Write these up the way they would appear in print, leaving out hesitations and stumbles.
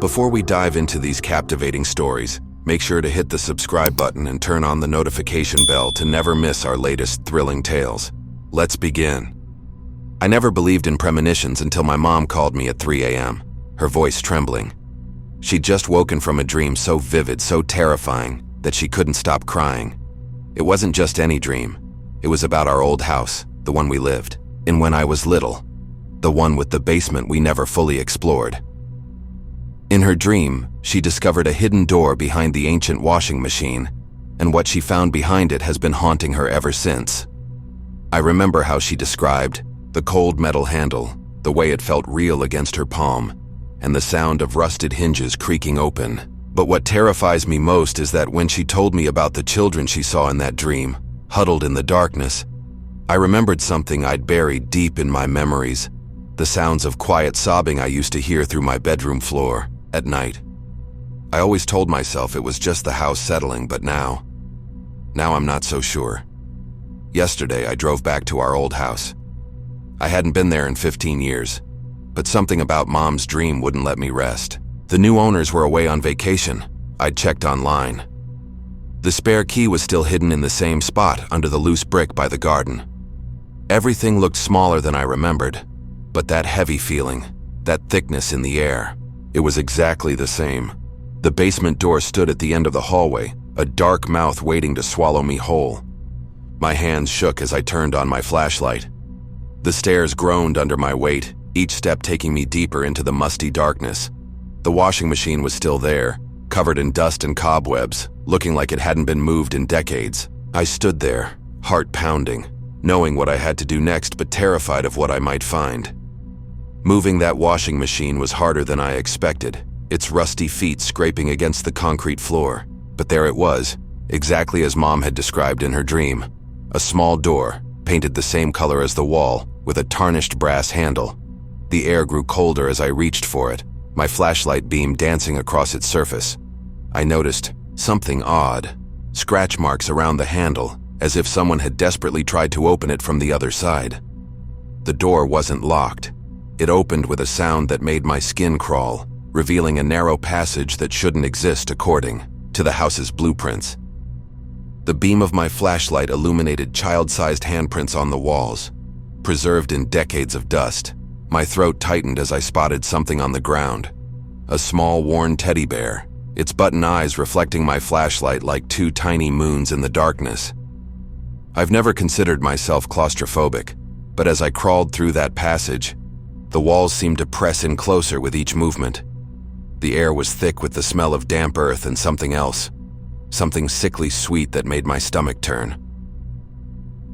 Before we dive into these captivating stories, make sure to hit the subscribe button and turn on the notification bell to never miss our latest thrilling tales. Let's begin. I never believed in premonitions until my mom called me at 3 a.m., her voice trembling. She'd just woken from a dream so vivid, so terrifying, that she couldn't stop crying. It wasn't just any dream. It was about our old house, the one we lived in when I was little, the one with the basement we never fully explored. In her dream, she discovered a hidden door behind the ancient washing machine, and what she found behind it has been haunting her ever since. I remember how she described the cold metal handle, the way it felt real against her palm, and the sound of rusted hinges creaking open. But what terrifies me most is that when she told me about the children she saw in that dream, huddled in the darkness, I remembered something I'd buried deep in my memories, the sounds of quiet sobbing I used to hear through my bedroom floor at night. I always told myself it was just the house settling, but now I'm not so sure. Yesterday, I drove back to our old house. I hadn't been there in 15 years, but something about Mom's dream wouldn't let me rest. The new owners were away on vacation. I'd checked online. The spare key was still hidden in the same spot under the loose brick by the garden. Everything looked smaller than I remembered, but that heavy feeling, that thickness in the air, it was exactly the same. The basement door stood at the end of the hallway, a dark mouth waiting to swallow me whole. My hands shook as I turned on my flashlight. The stairs groaned under my weight, each step taking me deeper into the musty darkness. The washing machine was still there, covered in dust and cobwebs, looking like it hadn't been moved in decades. I stood there, heart pounding, knowing what I had to do next but terrified of what I might find. Moving that washing machine was harder than I expected, its rusty feet scraping against the concrete floor. But there it was, exactly as Mom had described in her dream. A small door, painted the same color as the wall, with a tarnished brass handle. The air grew colder as I reached for it, my flashlight beam dancing across its surface. I noticed something odd, scratch marks around the handle, as if someone had desperately tried to open it from the other side. The door wasn't locked. It opened with a sound that made my skin crawl, revealing a narrow passage that shouldn't exist according to the house's blueprints. The beam of my flashlight illuminated child-sized handprints on the walls, preserved in decades of dust. My throat tightened as I spotted something on the ground. A small, worn teddy bear, its button eyes reflecting my flashlight like two tiny moons in the darkness. I've never considered myself claustrophobic, but as I crawled through that passage, the walls seemed to press in closer with each movement. The air was thick with the smell of damp earth and something else, something sickly sweet that made my stomach turn.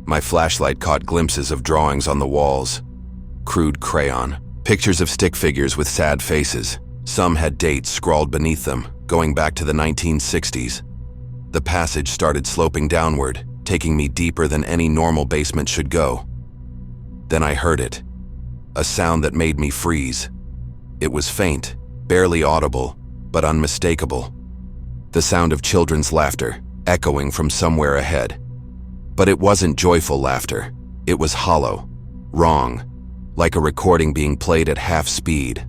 My flashlight caught glimpses of drawings on the walls, crude crayon, pictures of stick figures with sad faces. Some had dates scrawled beneath them, going back to the 1960s. The passage started sloping downward, taking me deeper than any normal basement should go. Then I heard it, a sound that made me freeze. It was faint, barely audible, but unmistakable. The sound of children's laughter, echoing from somewhere ahead. But it wasn't joyful laughter. It was hollow, wrong, like a recording being played at half speed.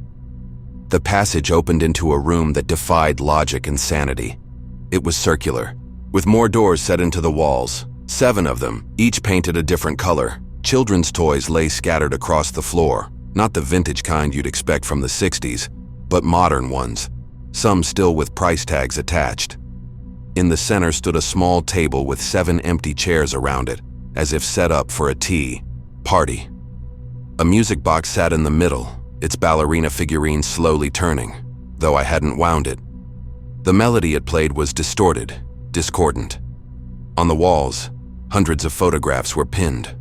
The passage opened into a room that defied logic and sanity. It was circular, with more doors set into the walls, 7 of them, each painted a different color. Children's toys lay scattered across the floor, not the vintage kind you'd expect from the 60s, but modern ones, some still with price tags attached. In the center stood a small table with 7 empty chairs around it, as if set up for a tea party. A music box sat in the middle, its ballerina figurine slowly turning, though I hadn't wound it. The melody it played was distorted, discordant. On the walls, hundreds of photographs were pinned,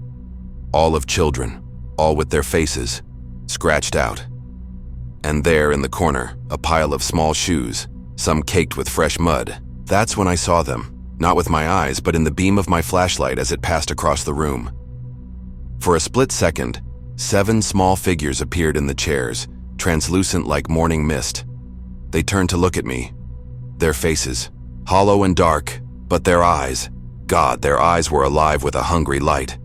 all of children, all with their faces scratched out. And there in the corner, a pile of small shoes, some caked with fresh mud. That's when I saw them, not with my eyes, but in the beam of my flashlight as it passed across the room. For a split second, 7 small figures appeared in the chairs, translucent like morning mist. They turned to look at me. Their faces, hollow and dark, but their eyes, God, their eyes were alive with a hungry light.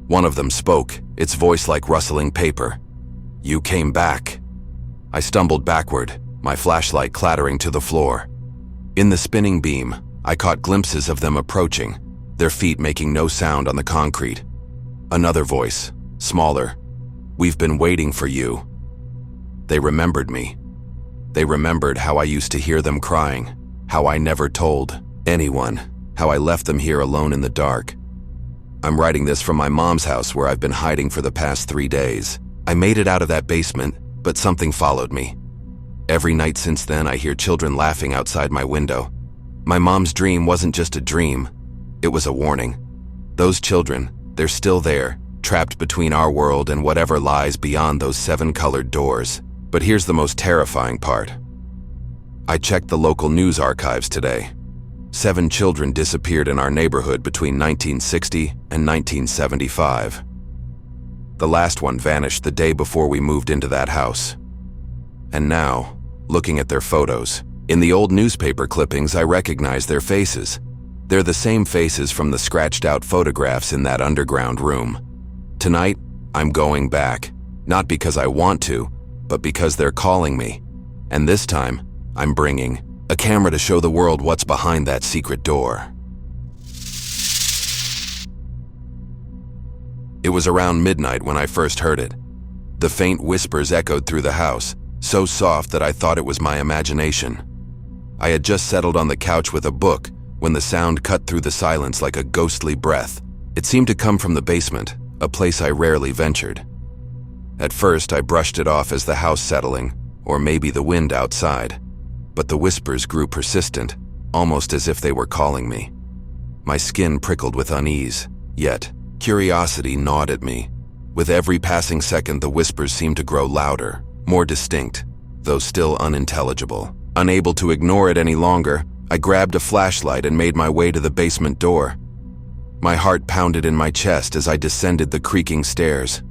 One of them spoke, its voice like rustling paper. "You came back." I stumbled backward, my flashlight clattering to the floor. In the spinning beam, I caught glimpses of them approaching, their feet making no sound on the concrete. Another voice, smaller. "We've been waiting for you." They remembered me. They remembered how I used to hear them crying, how I never told anyone, how I left them here alone in the dark. I'm writing this from my mom's house where I've been hiding for the past 3 days. I made it out of that basement, but something followed me. Every night since then, I hear children laughing outside my window. My mom's dream wasn't just a dream, it was a warning. Those children, they're still there, trapped between our world and whatever lies beyond those 7 colored doors. But here's the most terrifying part. I checked the local news archives today. 7 children disappeared in our neighborhood between 1960 and 1975. The last one vanished the day before we moved into that house. And now, looking at their photos, in the old newspaper clippings, I recognize their faces. They're the same faces from the scratched-out photographs in that underground room. Tonight, I'm going back, not because I want to, but because they're calling me. And this time, I'm bringing a camera to show the world what's behind that secret door. It was around midnight when I first heard it. The faint whispers echoed through the house, so soft that I thought it was my imagination. I had just settled on the couch with a book when the sound cut through the silence like a ghostly breath. It seemed to come from the basement, a place I rarely ventured. At first, I brushed it off as the house settling, or maybe the wind outside. But the whispers grew persistent, almost as if they were calling me. My skin prickled with unease, yet curiosity gnawed at me. With every passing second, the whispers seemed to grow louder, more distinct, though still unintelligible. Unable to ignore it any longer, I grabbed a flashlight and made my way to the basement door. My heart pounded in my chest as I descended the creaking stairs.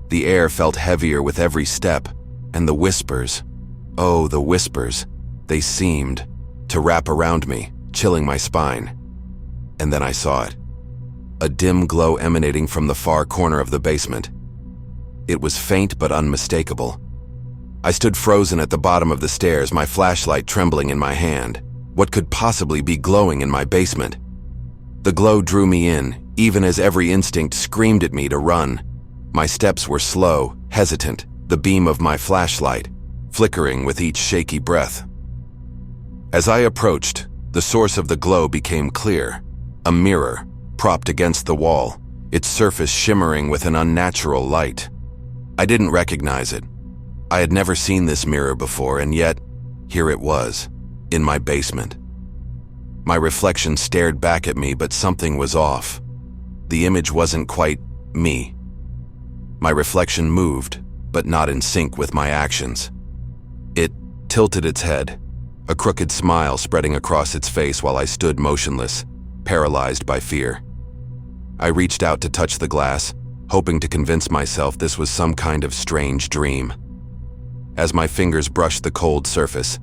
The air felt heavier with every step, and the whispers, oh, the whispers, they seemed to wrap around me, chilling my spine. And then I saw it. A dim glow emanating from the far corner of the basement. It was faint but unmistakable. I stood frozen at the bottom of the stairs, my flashlight trembling in my hand. What could possibly be glowing in my basement? The glow drew me in, even as every instinct screamed at me to run. My steps were slow, hesitant, the beam of my flashlight flickering with each shaky breath. As I approached, the source of the glow became clear. A mirror, propped against the wall, its surface shimmering with an unnatural light. I didn't recognize it. I had never seen this mirror before, and yet, here it was, in my basement. My reflection stared back at me, but something was off. The image wasn't quite me. My reflection moved, but not in sync with my actions. It tilted its head, a crooked smile spreading across its face while I stood motionless, paralyzed by fear. I reached out to touch the glass, hoping to convince myself this was some kind of strange dream. As my fingers brushed the cold surface,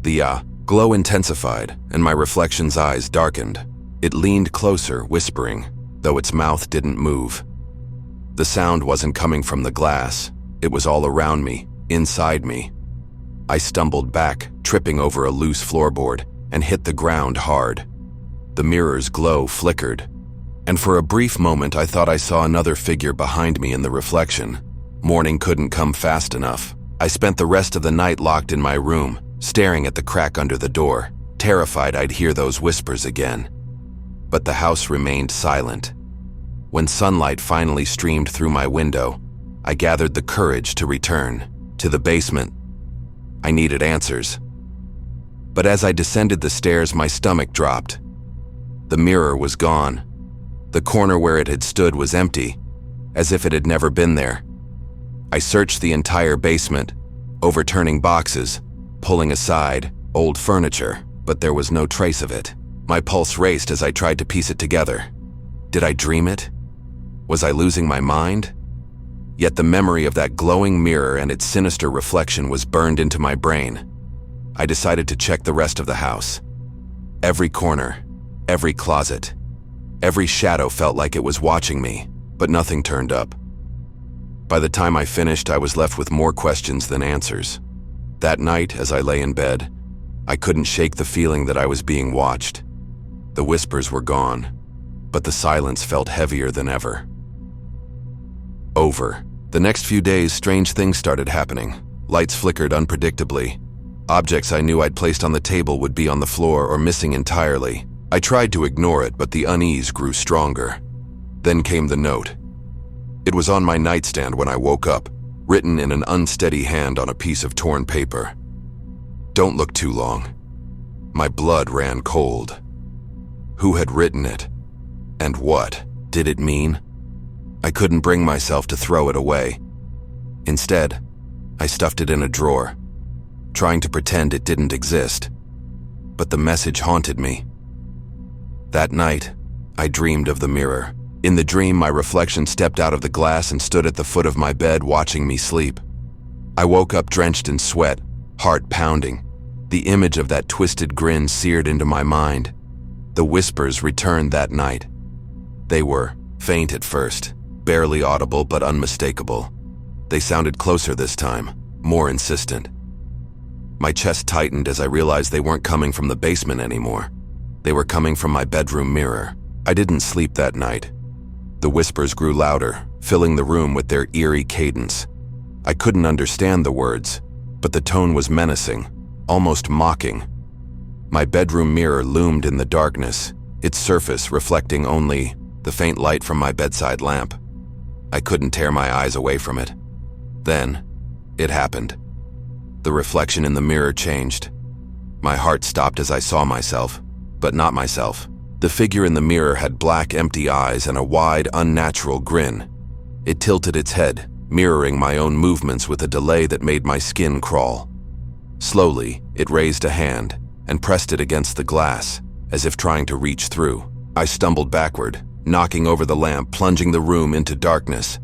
the glow intensified and my reflection's eyes darkened. It leaned closer, whispering, though its mouth didn't move. The sound wasn't coming from the glass. It was all around me, inside me. I stumbled back, tripping over a loose floorboard, and hit the ground hard. The mirror's glow flickered, and for a brief moment I thought I saw another figure behind me in the reflection. Morning couldn't come fast enough. I spent the rest of the night locked in my room, staring at the crack under the door, terrified I'd hear those whispers again. But the house remained silent. When sunlight finally streamed through my window, I gathered the courage to return to the basement. I needed answers. But as I descended the stairs, my stomach dropped. The mirror was gone. The corner where it had stood was empty, as if it had never been there. I searched the entire basement, overturning boxes, pulling aside old furniture, but there was no trace of it. My pulse raced as I tried to piece it together. Did I dream it? Was I losing my mind? Yet the memory of that glowing mirror and its sinister reflection was burned into my brain. I decided to check the rest of the house. Every corner, every closet, every shadow felt like it was watching me, but nothing turned up. By the time I finished, I was left with more questions than answers. That night, as I lay in bed, I couldn't shake the feeling that I was being watched. The whispers were gone, but the silence felt heavier than ever. Over the next few days, strange things started happening. Lights flickered unpredictably. Objects I knew I'd placed on the table would be on the floor or missing entirely. I tried to ignore it, but the unease grew stronger. Then came the note. It was on my nightstand when I woke up, written in an unsteady hand on a piece of torn paper. Don't look too long. My blood ran cold. Who had written it? And what did it mean? I couldn't bring myself to throw it away. Instead, I stuffed it in a drawer, trying to pretend it didn't exist. But the message haunted me. That night, I dreamed of the mirror. In the dream, my reflection stepped out of the glass and stood at the foot of my bed watching me sleep. I woke up drenched in sweat, heart pounding. The image of that twisted grin seared into my mind. The whispers returned that night. They were faint at first, barely audible but unmistakable. They sounded closer this time, more insistent. My chest tightened as I realized they weren't coming from the basement anymore. They were coming from my bedroom mirror. I didn't sleep that night. The whispers grew louder, filling the room with their eerie cadence. I couldn't understand the words, but the tone was menacing, almost mocking. My bedroom mirror loomed in the darkness, its surface reflecting only the faint light from my bedside lamp. I couldn't tear my eyes away from it. Then, it happened. The reflection in the mirror changed. My heart stopped as I saw myself, but not myself. The figure in the mirror had black, empty eyes and a wide, unnatural grin. It tilted its head, mirroring my own movements with a delay that made my skin crawl. Slowly, it raised a hand and pressed it against the glass, as if trying to reach through. I stumbled backward, knocking over the lamp, plunging the room into darkness.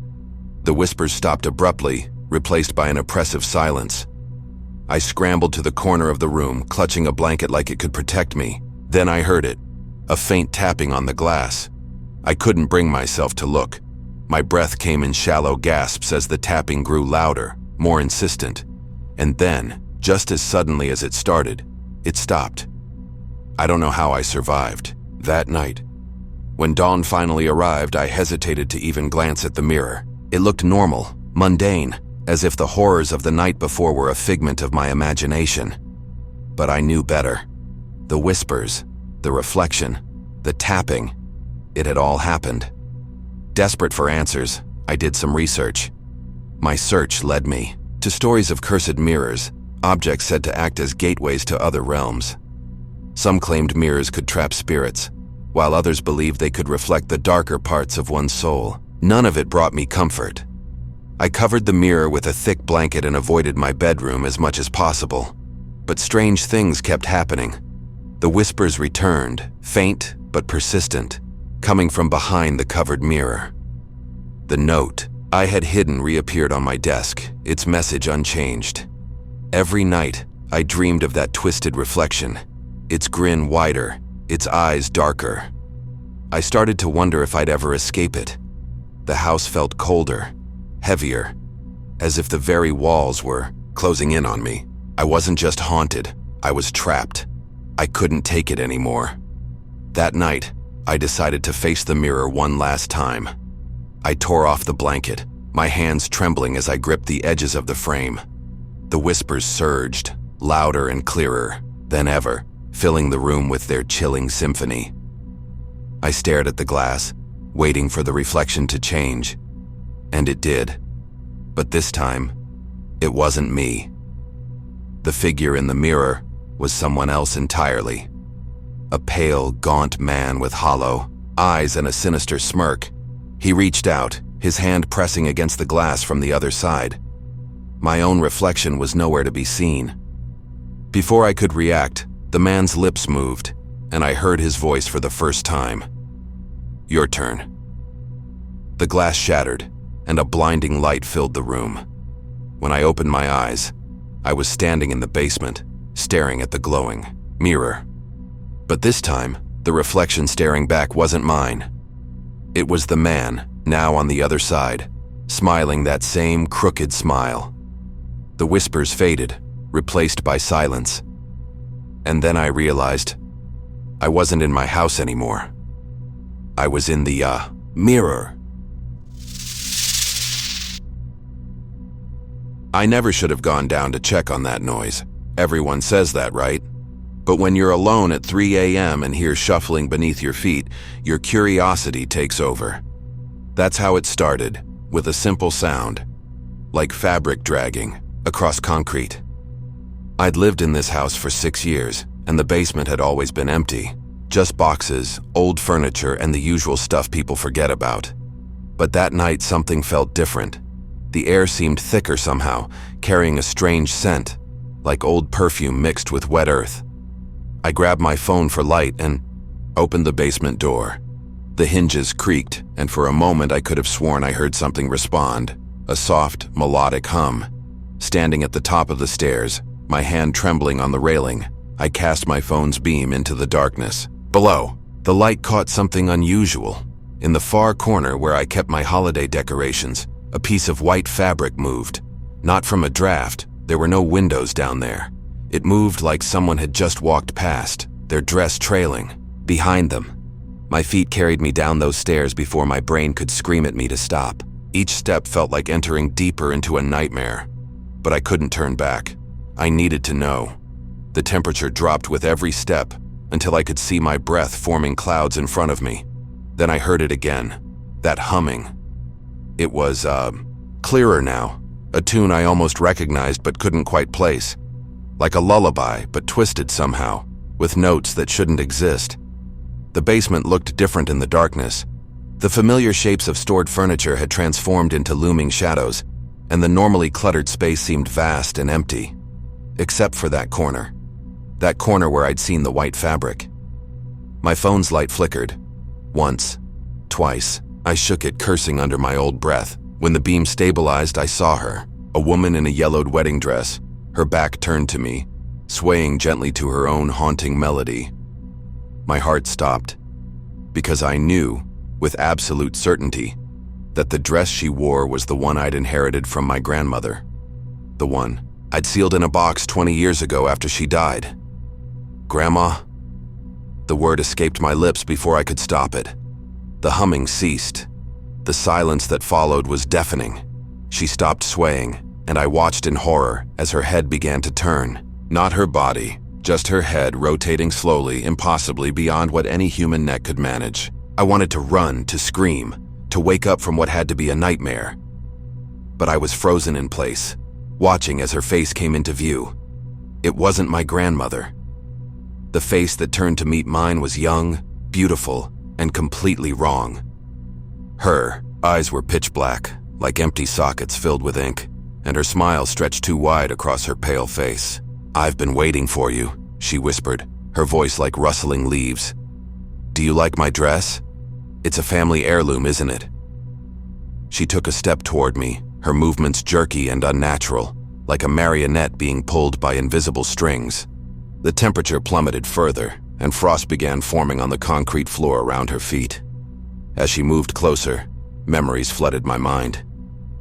The whispers stopped abruptly, replaced by an oppressive silence. I scrambled to the corner of the room, clutching a blanket like it could protect me. Then I heard it, a faint tapping on the glass. I couldn't bring myself to look. My breath came in shallow gasps as the tapping grew louder, more insistent. And then, just as suddenly as it started, it stopped. I don't know how I survived that night. When dawn finally arrived, I hesitated to even glance at the mirror. It looked normal, mundane, as if the horrors of the night before were a figment of my imagination. But I knew better. The whispers, the reflection, the tapping, it had all happened. Desperate for answers, I did some research. My search led me to stories of cursed mirrors, objects said to act as gateways to other realms. Some claimed mirrors could trap spirits, while others believed they could reflect the darker parts of one's soul. None of it brought me comfort. I covered the mirror with a thick blanket and avoided my bedroom as much as possible. But strange things kept happening. The whispers returned, faint but persistent, coming from behind the covered mirror. The note I had hidden reappeared on my desk, its message unchanged. Every night, I dreamed of that twisted reflection, its grin wider, its eyes darker. I started to wonder if I'd ever escape it. The house felt colder, heavier, as if the very walls were closing in on me. I wasn't just haunted, I was trapped. I couldn't take it anymore. That night, I decided to face the mirror one last time. I tore off the blanket, my hands trembling as I gripped the edges of the frame. The whispers surged, louder and clearer than ever, filling the room with their chilling symphony. I stared at the glass, waiting for the reflection to change. And it did. But this time, it wasn't me. The figure in the mirror was someone else entirely. A pale, gaunt man with hollow eyes and a sinister smirk. He reached out, his hand pressing against the glass from the other side. My own reflection was nowhere to be seen. Before I could react, the man's lips moved, and I heard his voice for the first time. "Your turn." The glass shattered, and a blinding light filled the room. When I opened my eyes, I was standing in the basement, staring at the glowing mirror. But this time, the reflection staring back wasn't mine. It was the man, now on the other side, smiling that same crooked smile. The whispers faded, replaced by silence. And then I realized I wasn't in my house anymore. I was in the, mirror. I never should have gone down to check on that noise. Everyone says that, right? But when you're alone at 3 a.m. and hear shuffling beneath your feet, your curiosity takes over. That's how it started, with a simple sound, like fabric dragging across concrete. I'd lived in this house for 6 years, and the basement had always been empty. Just boxes, old furniture, and the usual stuff people forget about. But that night something felt different. The air seemed thicker somehow, carrying a strange scent, like old perfume mixed with wet earth. I grabbed my phone for light and opened the basement door. The hinges creaked, and for a moment I could have sworn I heard something respond, a soft, melodic hum. Standing at the top of the stairs, my hand trembling on the railing, I cast my phone's beam into the darkness. Below, the light caught something unusual. In the far corner where I kept my holiday decorations, a piece of white fabric moved. Not from a draft, there were no windows down there. It moved like someone had just walked past, their dress trailing, behind them. My feet carried me down those stairs before my brain could scream at me to stop. Each step felt like entering deeper into a nightmare. But I couldn't turn back. I needed to know. The temperature dropped with every step, until I could see my breath forming clouds in front of me. Then I heard it again, that humming. It was, clearer now, a tune I almost recognized but couldn't quite place. Like a lullaby, but twisted somehow, with notes that shouldn't exist. The basement looked different in the darkness. The familiar shapes of stored furniture had transformed into looming shadows, and the normally cluttered space seemed vast and empty. Except for that corner where I'd seen the white fabric. My phone's light flickered. Once, twice. I shook it, cursing under my old breath. When the beam stabilized, I saw her, a woman in a yellowed wedding dress, her back turned to me, swaying gently to her own haunting melody. My heart stopped, because I knew, with absolute certainty, that the dress she wore was the one I'd inherited from my grandmother. The one I'd sealed in a box 20 years ago after she died. Grandma? The word escaped my lips before I could stop it. The humming ceased. The silence that followed was deafening. She stopped swaying, and I watched in horror as her head began to turn. Not her body, just her head rotating slowly, impossibly beyond what any human neck could manage. I wanted to run, to scream, to wake up from what had to be a nightmare. But I was frozen in place, watching as her face came into view. It wasn't my grandmother. The face that turned to meet mine was young, beautiful, and completely wrong. Her eyes were pitch black, like empty sockets filled with ink, and her smile stretched too wide across her pale face. "I've been waiting for you," she whispered, her voice like rustling leaves. "Do you like my dress? It's a family heirloom, isn't it?" She took a step toward me, her movements jerky and unnatural, like a marionette being pulled by invisible strings. The temperature plummeted further, and frost began forming on the concrete floor around her feet. As she moved closer, memories flooded my mind.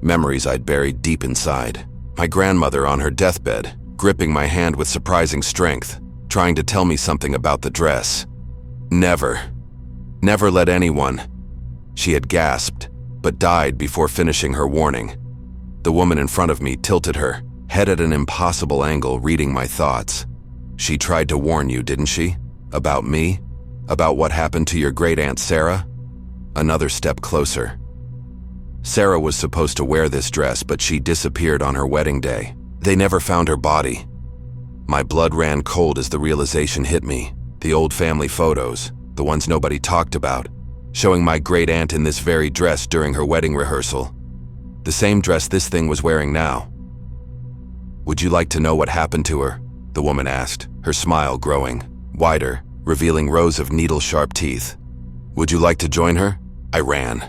Memories I'd buried deep inside. My grandmother on her deathbed, gripping my hand with surprising strength, trying to tell me something about the dress. Never let anyone. She had gasped, but died before finishing her warning. The woman in front of me tilted her, head at an impossible angle, reading my thoughts. "She tried to warn you, didn't she? About me? About what happened to your great-aunt Sarah?" Another step closer. Sarah was supposed to wear this dress, but she disappeared on her wedding day. They never found her body. My blood ran cold as the realization hit me. The old family photos, the ones nobody talked about, showing my great-aunt in this very dress during her wedding rehearsal. The same dress this thing was wearing now. "Would you like to know what happened to her?" the woman asked, her smile growing, wider, revealing rows of needle-sharp teeth. "Would you like to join her?" I ran.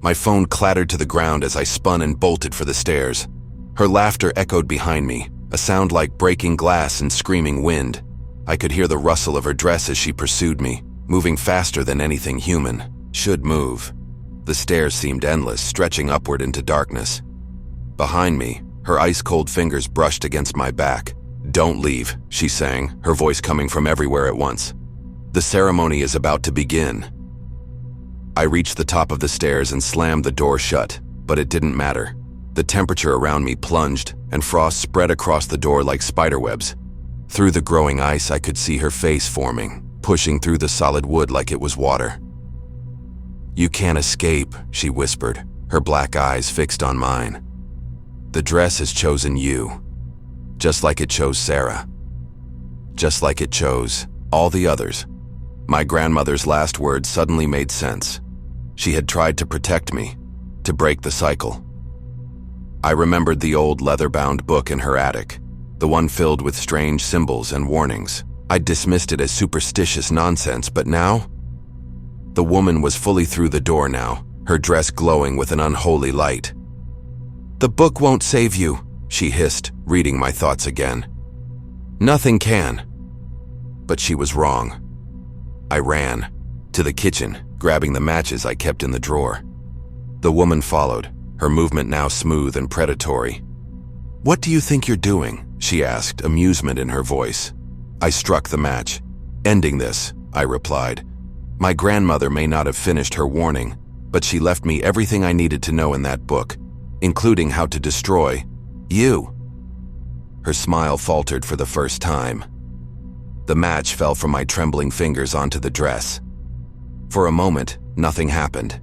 My phone clattered to the ground as I spun and bolted for the stairs. Her laughter echoed behind me, a sound like breaking glass and screaming wind. I could hear the rustle of her dress as she pursued me, moving faster than anything human should move. The stairs seemed endless, stretching upward into darkness. Behind me, her ice-cold fingers brushed against my back, Don't leave, she sang, her voice coming from everywhere at once. The ceremony is about to begin. I reached the top of the stairs and slammed the door shut, but it didn't matter. The temperature around me plunged, and frost spread across the door like spiderwebs. Through the growing ice, I could see her face forming, pushing through the solid wood like it was water. "You can't escape," she whispered, her black eyes fixed on mine. "The dress has chosen you, just like it chose Sarah. Just like it chose all the others." My grandmother's last words suddenly made sense. She had tried to protect me, to break the cycle. I remembered the old leather-bound book in her attic, the one filled with strange symbols and warnings. I dismissed it as superstitious nonsense, but now? The woman was fully through the door now, her dress glowing with an unholy light. "The book won't save you," she hissed, reading my thoughts again. "Nothing can." But she was wrong. I ran to the kitchen, grabbing the matches I kept in the drawer. The woman followed, her movement now smooth and predatory. "What do you think you're doing?" she asked, amusement in her voice. I struck the match. "Ending this," I replied. "My grandmother may not have finished her warning, but she left me everything I needed to know in that book, including how to destroy you." Her smile faltered for the first time. The match fell from my trembling fingers onto the dress. For a moment, nothing happened.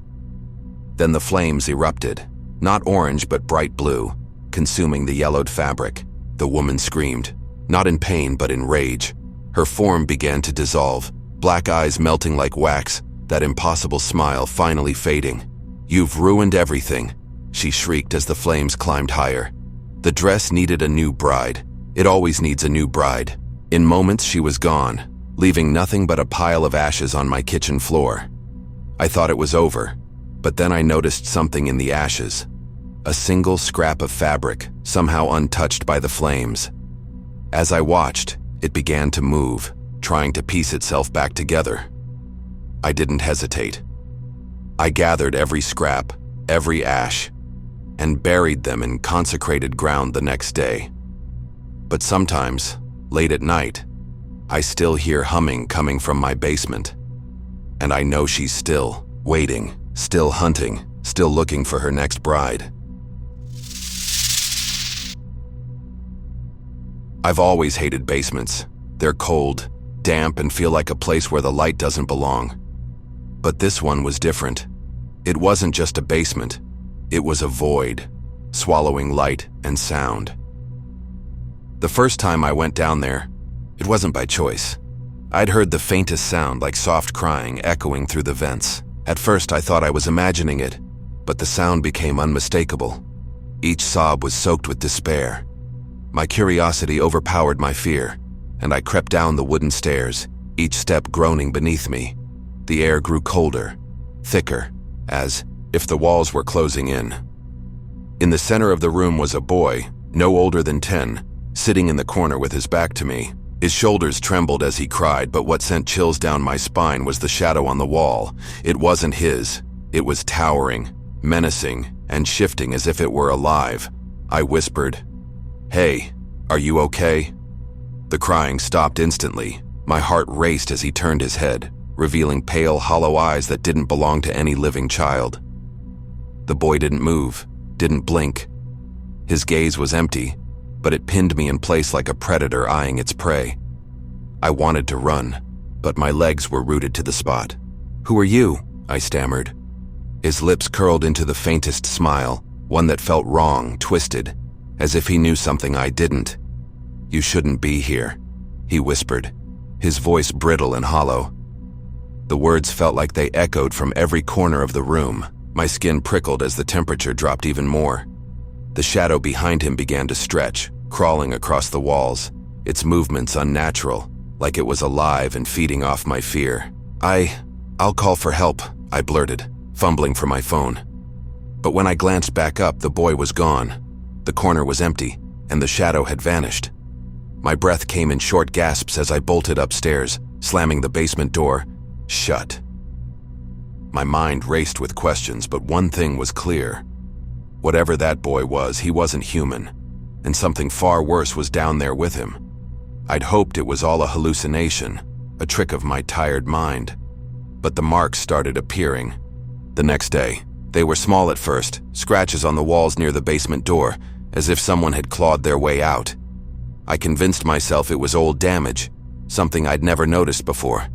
Then the flames erupted, not orange but bright blue, consuming the yellowed fabric. The woman screamed, not in pain but in rage. Her form began to dissolve, black eyes melting like wax, that impossible smile finally fading. "You've ruined everything," she shrieked as the flames climbed higher. The dress needed a new bride. It always needs a new bride. In moments she was gone, leaving nothing but a pile of ashes on my kitchen floor. I thought it was over, but then I noticed something in the ashes. A single scrap of fabric, somehow untouched by the flames. As I watched, it began to move, trying to piece itself back together. I didn't hesitate. I gathered every scrap, every ash, and buried them in consecrated ground the next day. But sometimes, late at night, I still hear humming coming from my basement. And I know she's still waiting, still hunting, still looking for her next bride. I've always hated basements. They're cold, damp, and feel like a place where the light doesn't belong. But this one was different. It wasn't just a basement. It was a void, swallowing light and sound. The first time I went down there, it wasn't by choice. I'd heard the faintest sound like soft crying echoing through the vents. At first I thought I was imagining it, but the sound became unmistakable. Each sob was soaked with despair. My curiosity overpowered my fear, and I crept down the wooden stairs, each step groaning beneath me. The air grew colder, thicker, as if the walls were closing in. In the center of the room was a boy, no older than 10, sitting in the corner with his back to me. His shoulders trembled as he cried, but what sent chills down my spine was the shadow on the wall. It wasn't his. It was towering, menacing, and shifting as if it were alive. I whispered, "Hey, are you okay?" The crying stopped instantly. My heart raced as he turned his head, revealing pale, hollow eyes that didn't belong to any living child. The boy didn't move, didn't blink. His gaze was empty, but it pinned me in place like a predator eyeing its prey. I wanted to run, but my legs were rooted to the spot. "Who are you?" I stammered. His lips curled into the faintest smile, one that felt wrong, twisted, as if he knew something I didn't. "You shouldn't be here," he whispered, his voice brittle and hollow. The words felt like they echoed from every corner of the room. My skin prickled as the temperature dropped even more. The shadow behind him began to stretch, crawling across the walls, its movements unnatural, like it was alive and feeding off my fear. I'll call for help," I blurted, fumbling for my phone. But when I glanced back up, the boy was gone. The corner was empty, and the shadow had vanished. My breath came in short gasps as I bolted upstairs, slamming the basement door shut. My mind raced with questions, but one thing was clear. Whatever that boy was, he wasn't human, and something far worse was down there with him. I'd hoped it was all a hallucination, a trick of my tired mind. But the marks started appearing. The next day, they were small at first, scratches on the walls near the basement door, as if someone had clawed their way out. I convinced myself it was old damage, something I'd never noticed before.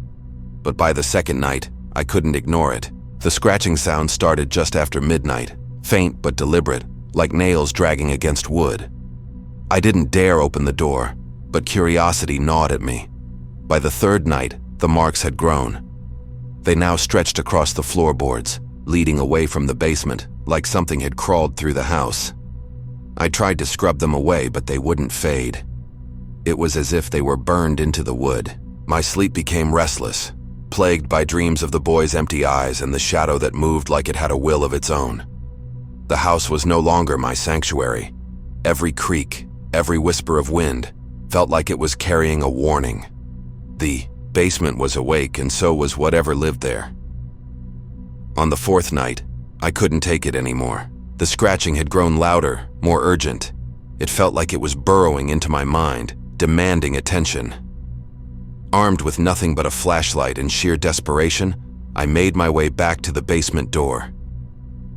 But by the second night, I couldn't ignore it. The scratching sound started just after midnight, faint but deliberate, like nails dragging against wood. I didn't dare open the door, but curiosity gnawed at me. By the third night, the marks had grown. They now stretched across the floorboards, leading away from the basement, like something had crawled through the house. I tried to scrub them away, but they wouldn't fade. It was as if they were burned into the wood. My sleep became restless, plagued by dreams of the boy's empty eyes and the shadow that moved like it had a will of its own. The house was no longer my sanctuary. Every creak, every whisper of wind, felt like it was carrying a warning. The basement was awake, and so was whatever lived there. On the fourth night, I couldn't take it anymore. The scratching had grown louder, more urgent. It felt like it was burrowing into my mind, demanding attention. Armed with nothing but a flashlight and sheer desperation, I made my way back to the basement door.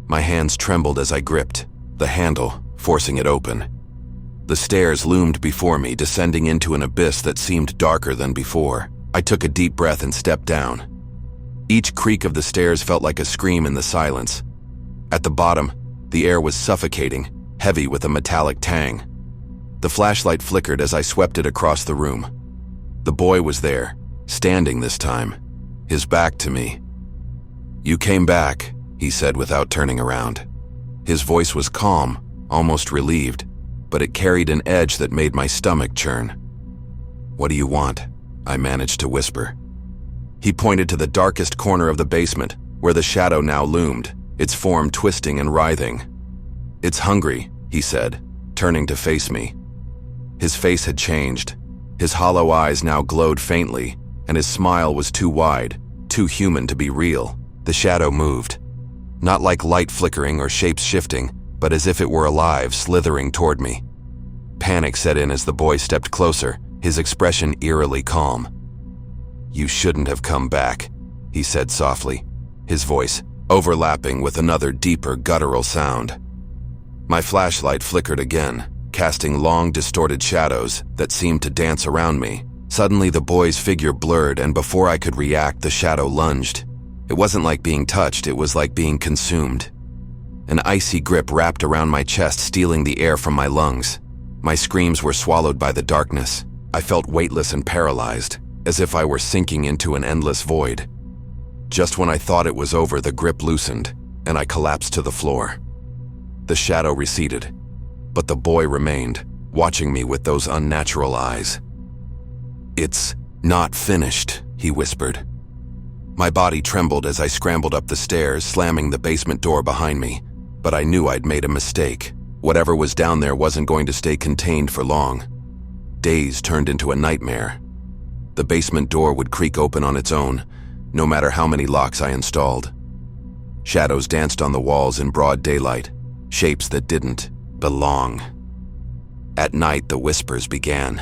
My hands trembled as I gripped the handle, forcing it open. The stairs loomed before me, descending into an abyss that seemed darker than before. I took a deep breath and stepped down. Each creak of the stairs felt like a scream in the silence. At the bottom, the air was suffocating, heavy with a metallic tang. The flashlight flickered as I swept it across the room. The boy was there, standing this time, his back to me. "You came back," he said without turning around. His voice was calm, almost relieved, but it carried an edge that made my stomach churn. "What do you want?" I managed to whisper. He pointed to the darkest corner of the basement, where the shadow now loomed, its form twisting and writhing. "It's hungry," he said, turning to face me. His face had changed. His hollow eyes now glowed faintly, and his smile was too wide, too human to be real. The shadow moved. Not like light flickering or shapes shifting, but as if it were alive, slithering toward me. Panic set in as the boy stepped closer, his expression eerily calm. "You shouldn't have come back," he said softly, his voice overlapping with another deeper guttural sound. My flashlight flickered again, casting long, distorted shadows that seemed to dance around me. Suddenly, the boy's figure blurred, and before I could react, the shadow lunged. It wasn't like being touched, it was like being consumed. An icy grip wrapped around my chest, stealing the air from my lungs. My screams were swallowed by the darkness. I felt weightless and paralyzed, as if I were sinking into an endless void. Just when I thought it was over, the grip loosened, and I collapsed to the floor. The shadow receded, but the boy remained, watching me with those unnatural eyes. "It's not finished," he whispered. My body trembled as I scrambled up the stairs, slamming the basement door behind me. But I knew I'd made a mistake. Whatever was down there wasn't going to stay contained for long. Days turned into a nightmare. The basement door would creak open on its own, no matter how many locks I installed. Shadows danced on the walls in broad daylight, shapes that didn't belong. At night, the whispers began.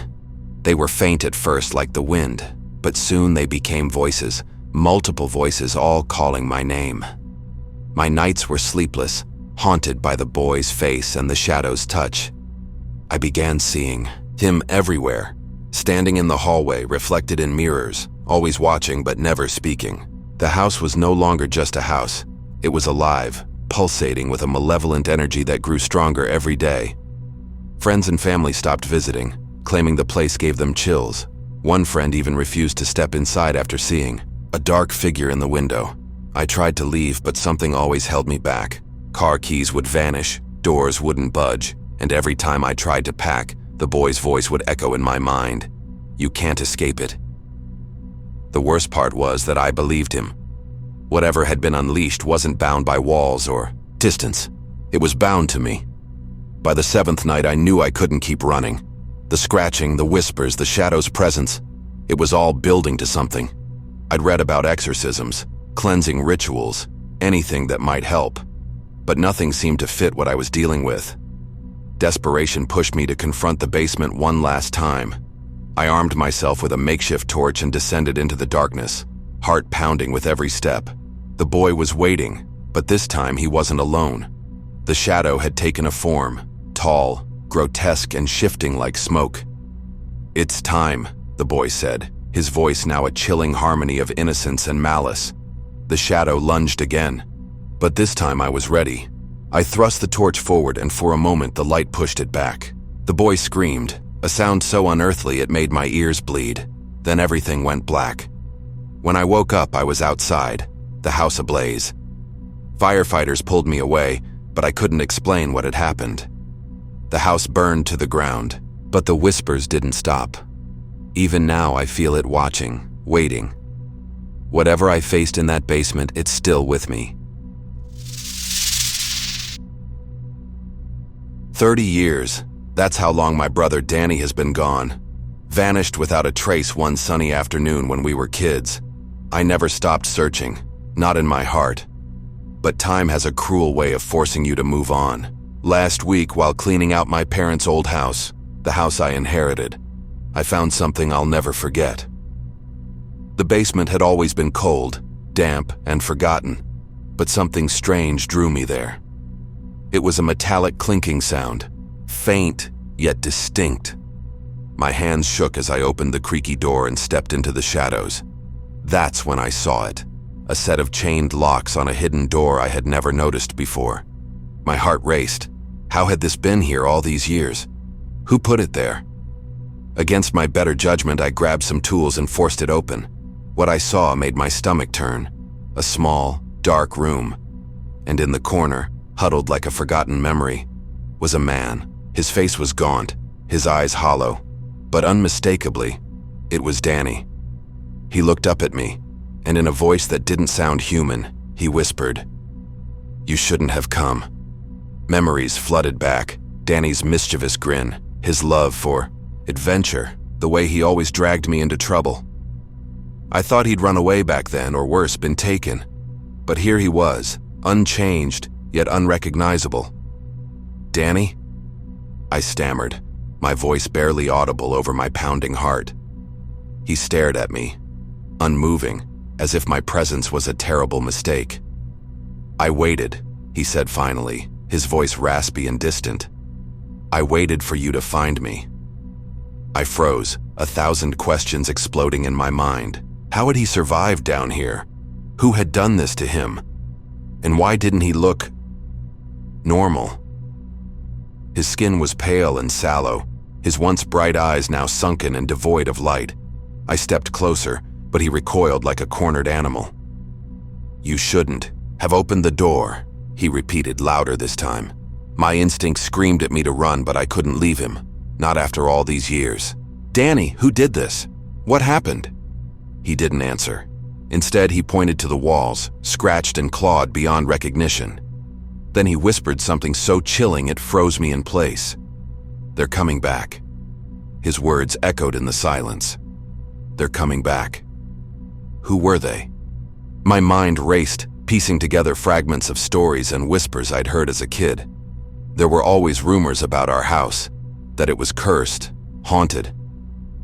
They were faint at first, like the wind, but soon they became voices, multiple voices, all calling my name. My nights were sleepless, haunted by the boy's face and the shadow's touch. I began seeing him everywhere, standing in the hallway, reflected in mirrors, always watching but never speaking. The house was no longer just a house. It was alive, pulsating with a malevolent energy that grew stronger every day. Friends and family stopped visiting, claiming the place gave them chills. One friend even refused to step inside after seeing a dark figure in the window. I tried to leave, but something always held me back. Car keys would vanish, doors wouldn't budge, and every time I tried to pack, the boy's voice would echo in my mind. "You can't escape it." The worst part was that I believed him. Whatever had been unleashed wasn't bound by walls or distance. It was bound to me. By the seventh night, I knew I couldn't keep running. The scratching, the whispers, the shadow's presence, it was all building to something. I'd read about exorcisms, cleansing rituals, anything that might help. But nothing seemed to fit what I was dealing with. Desperation pushed me to confront the basement one last time. I armed myself with a makeshift torch and descended into the darkness, heart pounding with every step. The boy was waiting, but this time he wasn't alone. The shadow had taken a form, tall, grotesque, and shifting like smoke. "It's time," the boy said, his voice now a chilling harmony of innocence and malice. The shadow lunged again, but this time I was ready. I thrust the torch forward, and for a moment the light pushed it back. The boy screamed, a sound so unearthly it made my ears bleed. Then everything went black. When I woke up, I was outside, the house ablaze. Firefighters pulled me away, but I couldn't explain what had happened. The house burned to the ground, but the whispers didn't stop. Even now I feel it watching, waiting. Whatever I faced in that basement, it's still with me. 30 years. That's how long my brother Danny has been gone. Vanished without a trace one sunny afternoon when we were kids. I never stopped searching, not in my heart. But time has a cruel way of forcing you to move on. Last week, while cleaning out my parents' old house, the house I inherited, I found something I'll never forget. The basement had always been cold, damp, and forgotten, but something strange drew me there. It was a metallic clinking sound, faint yet distinct. My hands shook as I opened the creaky door and stepped into the shadows. That's when I saw it, a set of chained locks on a hidden door I had never noticed before. My heart raced. How had this been here all these years? Who put it there? Against my better judgment, I grabbed some tools and forced it open. What I saw made my stomach turn. A small, dark room. And in the corner, huddled like a forgotten memory, was a man. His face was gaunt, his eyes hollow, but unmistakably, it was Danny. He looked up at me, and in a voice that didn't sound human, he whispered, "You shouldn't have come." Memories flooded back, Danny's mischievous grin, his love for adventure, the way he always dragged me into trouble. I thought he'd run away back then, or worse, been taken. But here he was, unchanged, yet unrecognizable. "Danny?" I stammered, my voice barely audible over my pounding heart. He stared at me, unmoving, as if my presence was a terrible mistake. "I waited," he said finally, his voice raspy and distant. "I waited for you to find me." I froze, 1,000 questions exploding in my mind. How had he survived down here? Who had done this to him? And why didn't he look normal? His skin was pale and sallow, his once bright eyes now sunken and devoid of light. I stepped closer, but he recoiled like a cornered animal. "You shouldn't have opened the door," he repeated louder this time. My instinct screamed at me to run, but I couldn't leave him, not after all these years. "Danny, who did this? What happened?" He didn't answer. Instead, he pointed to the walls, scratched and clawed beyond recognition. Then he whispered something so chilling it froze me in place. "They're coming back." His words echoed in the silence. "They're coming back." Who were they? My mind raced, piecing together fragments of stories and whispers I'd heard as a kid. There were always rumors about our house, that it was cursed, haunted,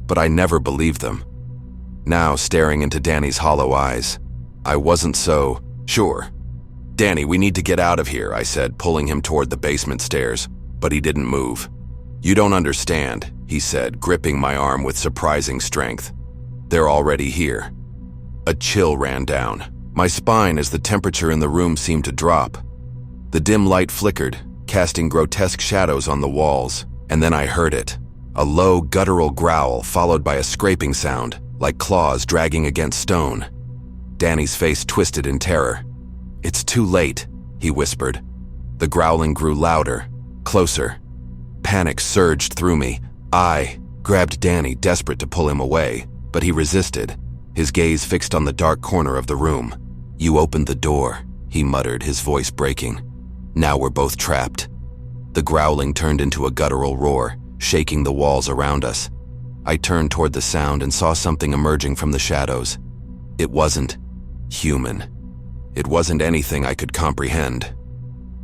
but I never believed them. Now, staring into Danny's hollow eyes, I wasn't so sure. "Danny, we need to get out of here," I said, pulling him toward the basement stairs, but he didn't move. "You don't understand," he said, gripping my arm with surprising strength. "They're already here." A chill ran down my spine as the temperature in the room seemed to drop. The dim light flickered, casting grotesque shadows on the walls, and then I heard it. A low, guttural growl followed by a scraping sound, like claws dragging against stone. Danny's face twisted in terror. "It's too late," he whispered. The growling grew louder, closer. Panic surged through me. I grabbed Danny, desperate to pull him away, but he resisted, his gaze fixed on the dark corner of the room. "You opened the door," he muttered, his voice breaking. "Now we're both trapped." The growling turned into a guttural roar, shaking the walls around us. I turned toward the sound and saw something emerging from the shadows. It wasn't human. It wasn't anything I could comprehend.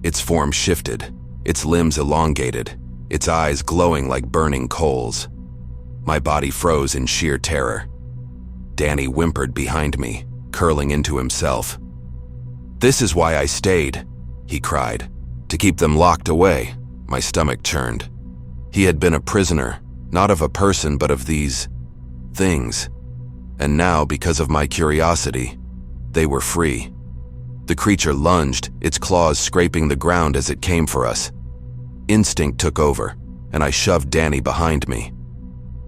Its form shifted, its limbs elongated, its eyes glowing like burning coals. My body froze in sheer terror. Danny whimpered behind me, curling into himself. "This is why I stayed," he cried. "To keep them locked away." My stomach churned. He had been a prisoner, not of a person but of these things. And now, because of my curiosity, they were free. The creature lunged, its claws scraping the ground as it came for us. Instinct took over, and I shoved Danny behind me.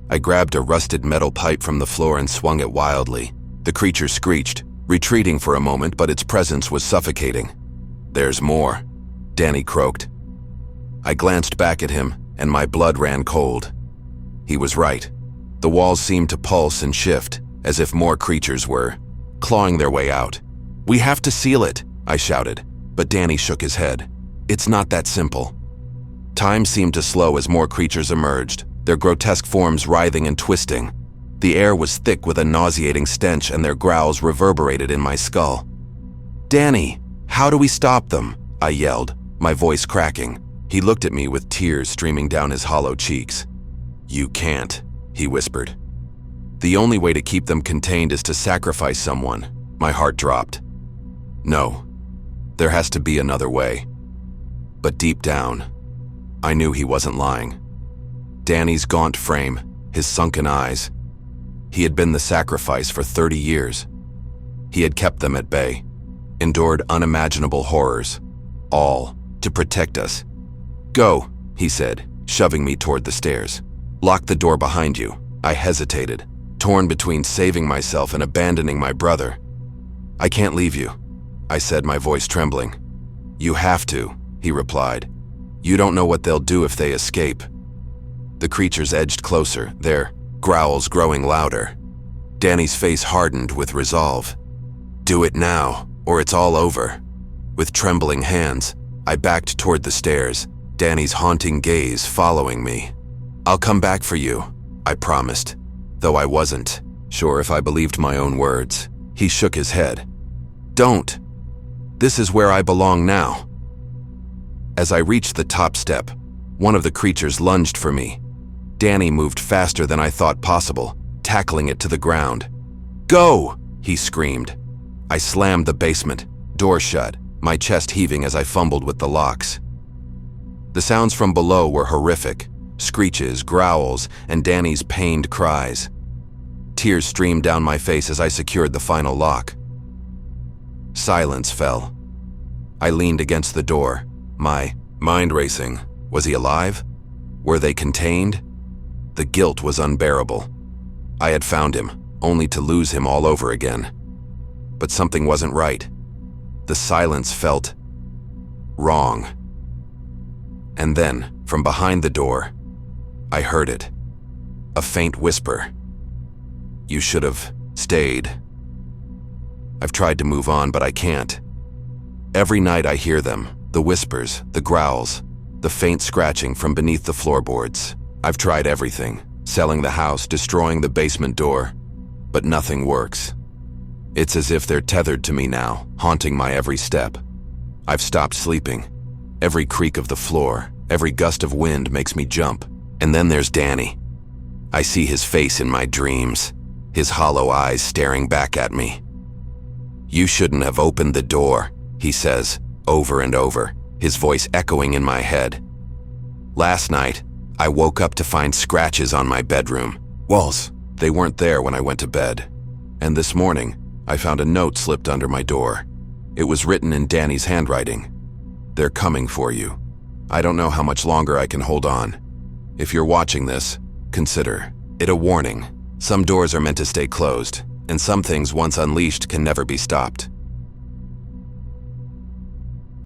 I grabbed a rusted metal pipe from the floor and swung it wildly. The creature screeched, retreating for a moment, but its presence was suffocating. "There's more," Danny croaked. I glanced back at him, and my blood ran cold. He was right. The walls seemed to pulse and shift, as if more creatures were clawing their way out. "We have to seal it," I shouted, but Danny shook his head. "It's not that simple." Time seemed to slow as more creatures emerged, their grotesque forms writhing and twisting. The air was thick with a nauseating stench, and their growls reverberated in my skull. "Danny, how do we stop them?" I yelled, my voice cracking. He looked at me with tears streaming down his hollow cheeks. "You can't," he whispered. "The only way to keep them contained is to sacrifice someone." My heart dropped. No, there has to be another way. But deep down, I knew he wasn't lying. Danny's gaunt frame, his sunken eyes. He had been the sacrifice for 30 years. He had kept them at bay, endured unimaginable horrors, all to protect us. "Go," he said, shoving me toward the stairs. "Lock the door behind you." I hesitated, torn between saving myself and abandoning my brother. "I can't leave you," I said, my voice trembling. "You have to," he replied. "You don't know what they'll do if they escape." The creatures edged closer, their growls growing louder. Danny's face hardened with resolve. "Do it now, or it's all over." With trembling hands, I backed toward the stairs, Danny's haunting gaze following me. "I'll come back for you," I promised, though I wasn't sure if I believed my own words. He shook his head. "Don't. This is where I belong now." As I reached the top step, one of the creatures lunged for me. Danny moved faster than I thought possible, tackling it to the ground. "Go!" he screamed. I slammed the basement door shut, my chest heaving as I fumbled with the locks. The sounds from below were horrific, screeches, growls, and Danny's pained cries. Tears streamed down my face as I secured the final lock. Silence fell. I leaned against the door, my mind racing. Was he alive? Were they contained? The guilt was unbearable. I had found him, only to lose him all over again. But something wasn't right. The silence felt wrong. And then, from behind the door, I heard it. A faint whisper. "You should have stayed." I've tried to move on, but I can't. Every night I hear them, the whispers, the growls, the faint scratching from beneath the floorboards. I've tried everything, selling the house, destroying the basement door, but nothing works. It's as if they're tethered to me now, haunting my every step. I've stopped sleeping. Every creak of the floor, every gust of wind makes me jump. And then there's Danny. I see his face in my dreams, his hollow eyes staring back at me. "You shouldn't have opened the door," he says, over and over, his voice echoing in my head. Last night, I woke up to find scratches on my bedroom walls. They weren't there when I went to bed. And this morning, I found a note slipped under my door. It was written in Danny's handwriting. "They're coming for you. I don't know how much longer I can hold on. If you're watching this, consider it a warning. Some doors are meant to stay closed, and some things once unleashed can never be stopped."